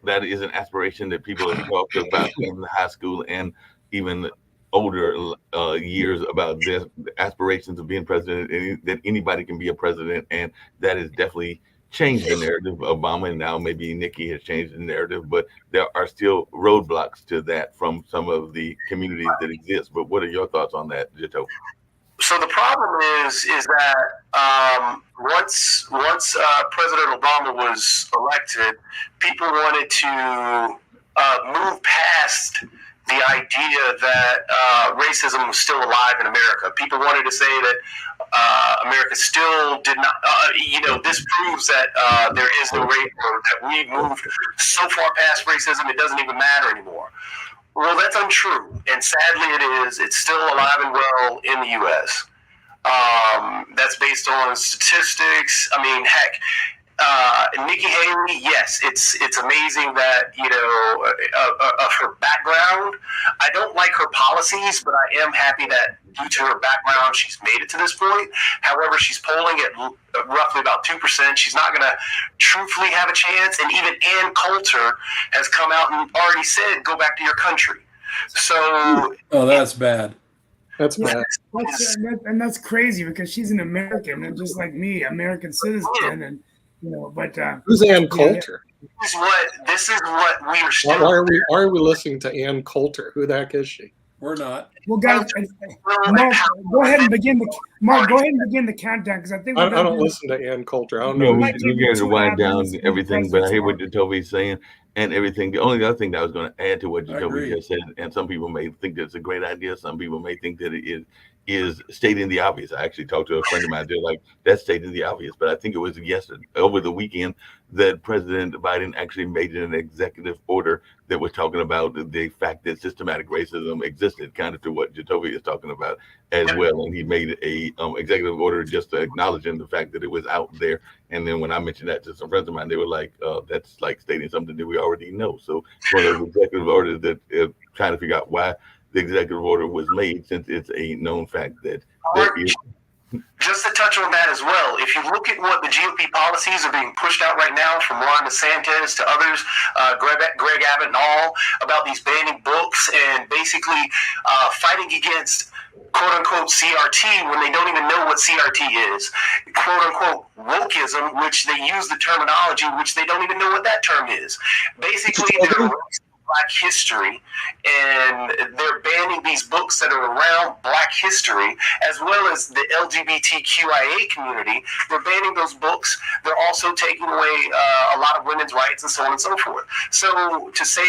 C: that is an aspiration that people have talked about in high school and even older years, about their aspirations of being president, and that anybody can be a president, and that has definitely changed the narrative of Obama, and now maybe Nikki has changed the narrative, but there are still roadblocks to that from some of the communities that exist. But what are your thoughts on that, Jito?
G: So the problem is that once President Obama was elected, people wanted to move past the idea that racism was still alive in America. People wanted to say that America still did not, this proves that there is no race, or that we've moved so far past racism, it doesn't even matter anymore. Well, that's untrue. And sadly it is. It's still alive and well in the U.S. That's based on statistics. I mean, heck, Nikki Haley, yes, it's amazing that, of her background. I don't like her policies, but I am happy that due to her background, she's made it to this point. However, she's polling at roughly about 2%. She's not going to truthfully have a chance. And even Ann Coulter has come out and already said, go back to your country. So,
F: Oh, that's bad.
I: That's bad.
A: That's crazy because she's an American and just like me, American citizen, and But
I: who's Ann Coulter?
G: This is what we are still.
I: Why are we listening to Ann Coulter? Who the heck is she?
F: We're not.
A: Well, guys, Mark, go ahead and begin the countdown because I think
I: I don't listen to Ann Coulter. I don't know.
C: We're going to wind down everything, but I hear what Jacoby's saying and everything. The only other thing that I was going to add to what Jacoby just said, and some people may think that's a great idea. Some people may think that it is stating the obvious. I actually talked to a friend of mine. They're like, that's stating the obvious. But I think it was yesterday, over the weekend, that President Biden actually made an executive order that was talking about the fact that systematic racism existed, kind of to what Jacoby is talking about as well. And he made a executive order just acknowledging the fact that it was out there. And then when I mentioned that to some friends of mine, they were like, that's like stating something that we already know. So one of those executive orders that trying to figure out why the executive order was made, since it's a known fact that there is.
G: Just to touch on that as well, if you look at what the GOP policies are being pushed out right now from Ron DeSantis to others, Greg Abbott and all, about these banning books and basically fighting against quote-unquote CRT when they don't even know what CRT is, quote-unquote wokeism, which they use the terminology, which they don't even know what that term is. Basically, they're Black history, and they're banning these books that are around Black history, as well as the LGBTQIA community. They're banning those books. They're also taking away a lot of women's rights and so on and so forth. So to say,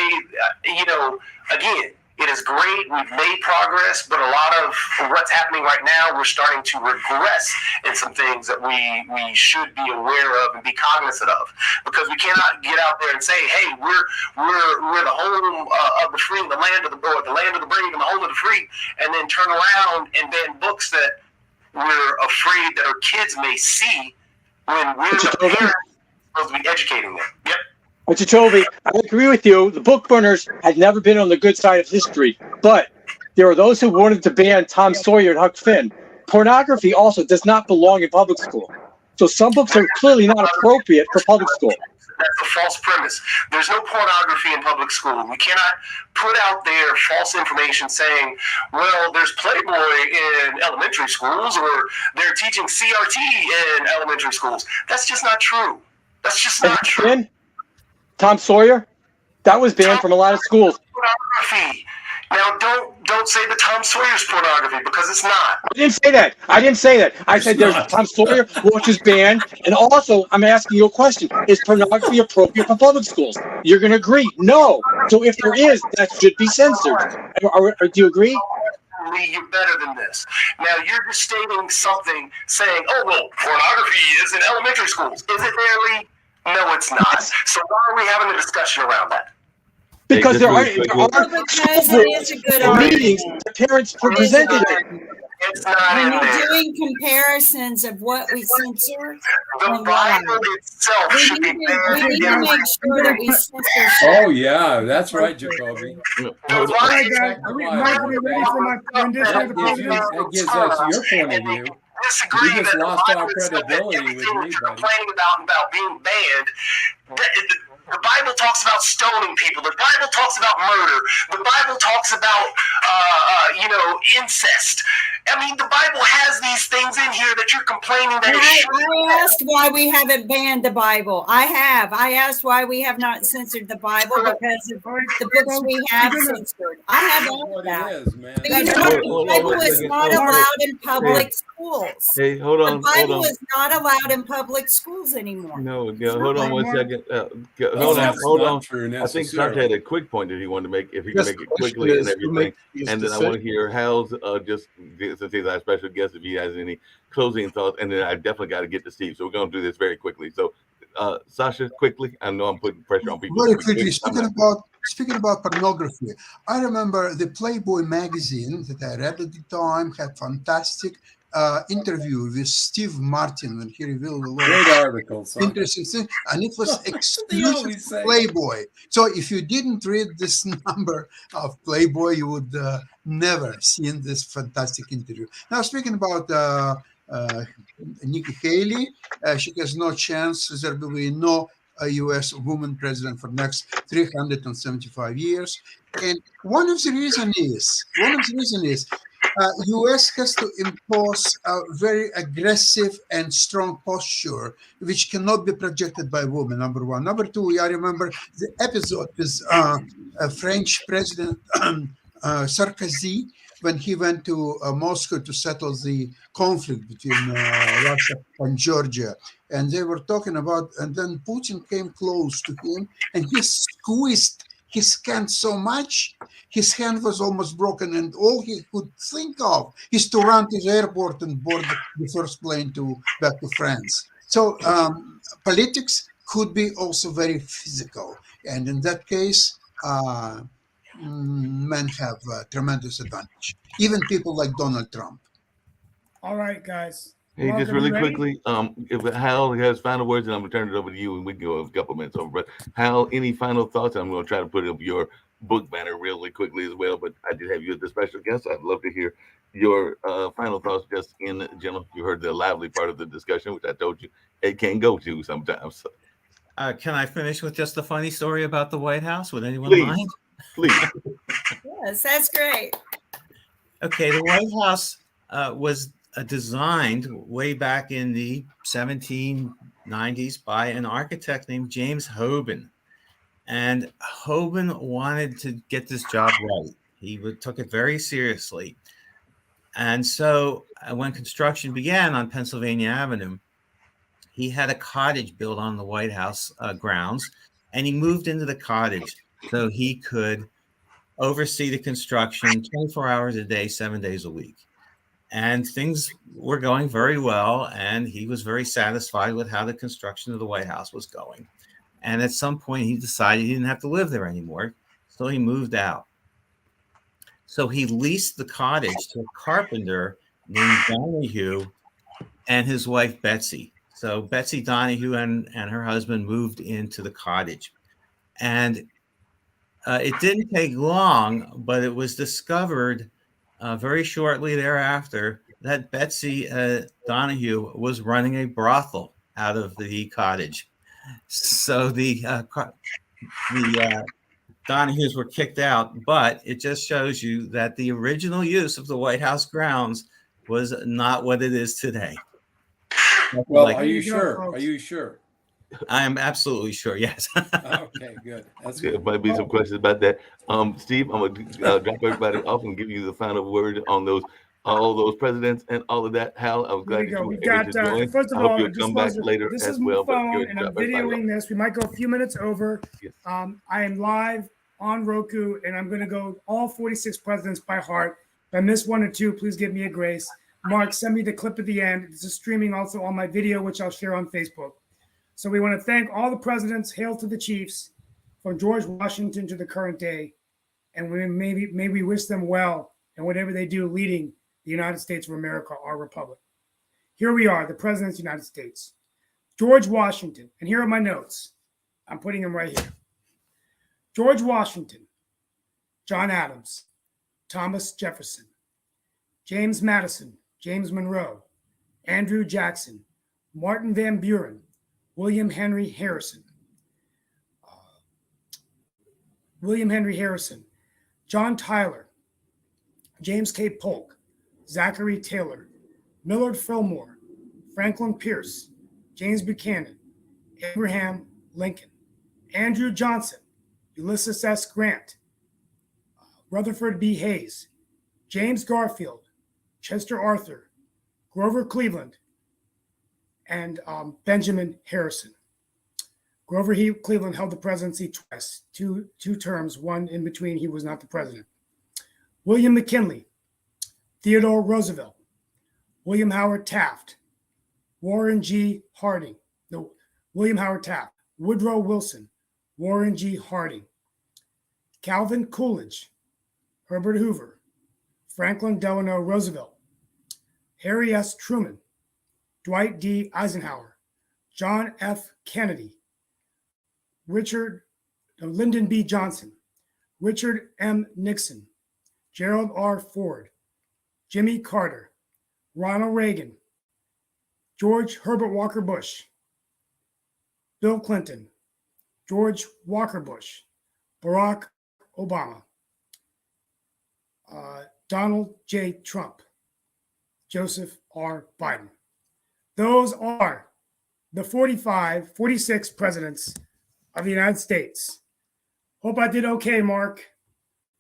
G: again, it is great. We've made progress, but a lot of what's happening right now, we're starting to regress in some things that we should be aware of and be cognizant of, because we cannot get out there and say, "Hey, we're the home of the free, the land of the brave, and the home of the free," and then turn around and ban books that we're afraid that our kids may see when we're the parents supposed to be educating them. Yep.
E: But Jacoby, I agree with you. The book burners had never been on the good side of history, but there are those who wanted to ban Tom Sawyer and Huck Finn. Pornography also does not belong in public school. So some books are clearly not appropriate for public school.
G: That's a false premise. There's no pornography in public school. We cannot put out there false information saying, well, there's Playboy in elementary schools or they're teaching CRT in elementary schools. That's just not true. That's just not true.
E: Tom Sawyer, that was banned from a lot of schools.
G: Pornography. Now, don't say that Tom Sawyer's pornography, because it's not.
E: I didn't say that. I said there's Tom Sawyer, which is banned, and also I'm asking you a question: is pornography appropriate for public schools? You're going to agree, no. So if there is, that should be censored. Or do you agree?
G: You're better than this. Now you're just stating something, saying, "Oh well, pornography is in elementary schools." Is it really? No, it's not. So why are we having a discussion around that?
E: Because there are
H: because it is a good
E: meetings, the parents presented it.
G: It's not
H: when
G: in
H: you're
G: there.
H: doing comparisons of what we censor,
G: The Bible itself should be
H: we
G: banned.
H: need to make sure that we censor.
F: Oh yeah, that's right, Jacoby.
G: The
A: All right, guys,
G: Bible
A: Mike, are we ready for my rendition of the
F: That gives
A: president?
F: us your point of view.
G: disagree
F: You just
G: that the
F: lost all
G: Bible said that
F: credibility
G: everything
F: with
G: that
F: me,
G: you're
F: buddy.
G: complaining about being banned. The Bible talks about stoning people. The Bible talks about murder. The Bible talks about, incest. I mean, the Bible has these things in here that you're complaining that it should.
H: I asked why we haven't banned the Bible. I asked why we have not censored the Bible because of the books we have censored. I have all of that.
F: It is, man.
H: But you know what? The Bible is not allowed in public schools.
C: Hey, hold
H: The
C: on.
H: Bible is not allowed in public schools anymore.
C: No, hold on one second.
F: Hold on.
C: I think Sarge had a quick point that he wanted to make, if he can
I: Yes,
C: make
I: the
C: it
I: question
C: quickly and
I: is, who
C: everything.
I: makes these
C: And then I want to hear Hal's, since he's our special guest, if he has any closing thoughts. And then I definitely got to get to Steve. So we're going to do this very quickly. So, Sasha, quickly. I know I'm putting pressure on people.
D: Very quickly, speaking about speaking about pornography, I remember the Playboy magazine that I read at the time had fantastic interview with Steve Martin when he revealed a lot
F: Great
D: of
F: articles. Huh?
D: interesting things, and it was
F: They
D: exclusive
F: always
D: to
F: say.
D: Playboy. So if you didn't read this number of Playboy, you would never seen this fantastic interview. Now, speaking about Nikki Haley, she has no chance. There will be no U.S. woman president for next 375 years. And one of the reasons is U.S. has to impose a very aggressive and strong posture, which cannot be projected by women, number one. Number two, I remember the episode with French President Sarkozy when he went to Moscow to settle the conflict between Russia and Georgia. And they were talking about, and then Putin came close to him and he squeezed his hand so much, his hand was almost broken, and all he could think of is to run to the airport and board the first plane back to France. So politics could be also very physical. And in that case, men have a tremendous advantage, even people like Donald Trump.
A: All right, guys.
C: Hey,
A: Mark,
C: just
A: are we
C: really
A: ready?
C: quickly, if Hal has final words, and I'm gonna turn it over to you, and we can go a couple minutes over. But Hal, any final thoughts? I'm gonna try to put up your book banner really quickly as well. But I did have you as the special guest. I'd love to hear your final thoughts, just in general. You heard the lively part of the discussion, which I told you it can go to sometimes. So,
B: Can I finish with just a funny story about the White House? Would anyone
C: please,
B: mind?
C: please.
H: Yes, that's great.
B: Okay, the White House was designed way back in the 1790s by an architect named James Hoban. And Hoban wanted to get this job right. He took it very seriously. And so when construction began on Pennsylvania Avenue, he had a cottage built on the White House grounds, and he moved into the cottage so he could oversee the construction 24 hours a day, 7 days a week. And things were going very well, and he was very satisfied with how the construction of the White House was going. And at some point, he decided he didn't have to live there anymore, so he moved out. So he leased the cottage to a carpenter named Donahue and his wife, Betsy. So Betsy Donahue and her husband moved into the cottage. And it didn't take long, but it was discovered very shortly thereafter that Betsy Donahue was running a brothel out of the cottage. So the Donahues were kicked out, but it just shows you that the original use of the White House grounds was not what it is today.
F: Well,
B: Like,
F: are you
A: There you go,
F: sure?
A: folks.
F: Are you sure?
B: I am absolutely sure. Yes.
F: Okay, good. That's
C: There
F: good.
C: might be some questions about that. Steve, I'm gonna drop everybody off and give you the final word on all those presidents and all of that. Hal, I was
A: Here we
C: glad that
A: go.
C: you
A: We've
C: were able
A: got,
C: to join.
A: first of
C: I hope
A: all,
C: you'll
A: I just
C: come back
A: want to,
C: later
A: this
C: as
A: is my
C: well. But
A: phone,
C: you're
A: and I'm
C: drop everybody off.
A: videoing this. We might go a few minutes over.
C: Yes.
A: I am live on Roku, and I'm going to go all 46 presidents by heart. If I miss one or two, please give me a grace. Mark, send me the clip at the end. This is streaming also on my video, which I'll share on Facebook. So we want to thank all the presidents. Hail to the chiefs, from George Washington to the current day. And may we wish them well in whatever they do leading the United States of America, our republic. Here we are, the presidents of the United States. George Washington, and here are my notes. I'm putting them right here. George Washington, John Adams, Thomas Jefferson, James Madison, James Monroe, Andrew Jackson, Martin Van Buren, William Henry Harrison, John Tyler, James K. Polk, Zachary Taylor, Millard Fillmore, Franklin Pierce, James Buchanan, Abraham Lincoln, Andrew Johnson, Ulysses S. Grant, Rutherford B. Hayes, James Garfield, Chester Arthur, Grover Cleveland, and Benjamin Harrison. Grover Cleveland held the presidency twice, two terms, one in between he was not the president. William McKinley, Theodore Roosevelt, William Howard Taft, Warren G. Harding, Woodrow Wilson, Warren G. Harding, Calvin Coolidge, Herbert Hoover, Franklin Delano Roosevelt, Harry S. Truman, Dwight D. Eisenhower, John F. Kennedy, Lyndon B. Johnson, Richard M. Nixon, Gerald R. Ford, Jimmy Carter, Ronald Reagan, George Herbert Walker Bush, Bill Clinton, George Walker Bush, Barack Obama, Donald J. Trump, Joseph R. Biden. Those are the 46 presidents of the United States. Hope I did okay, Mark,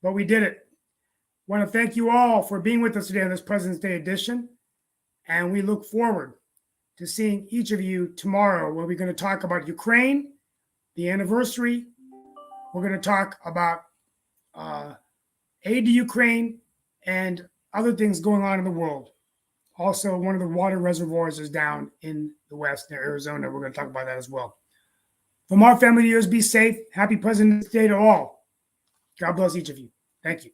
A: but we did it. Want to thank you all for being with us today on this President's Day edition, and we look forward to seeing each of you tomorrow, where we're going to talk about Ukraine, the anniversary. We're going to talk about aid to Ukraine and other things going on in the world. Also, one of the water reservoirs is down in the west near Arizona. We're going to talk about that as well. From our family to yours, be safe. Happy President's Day to all. God bless each of you. Thank you.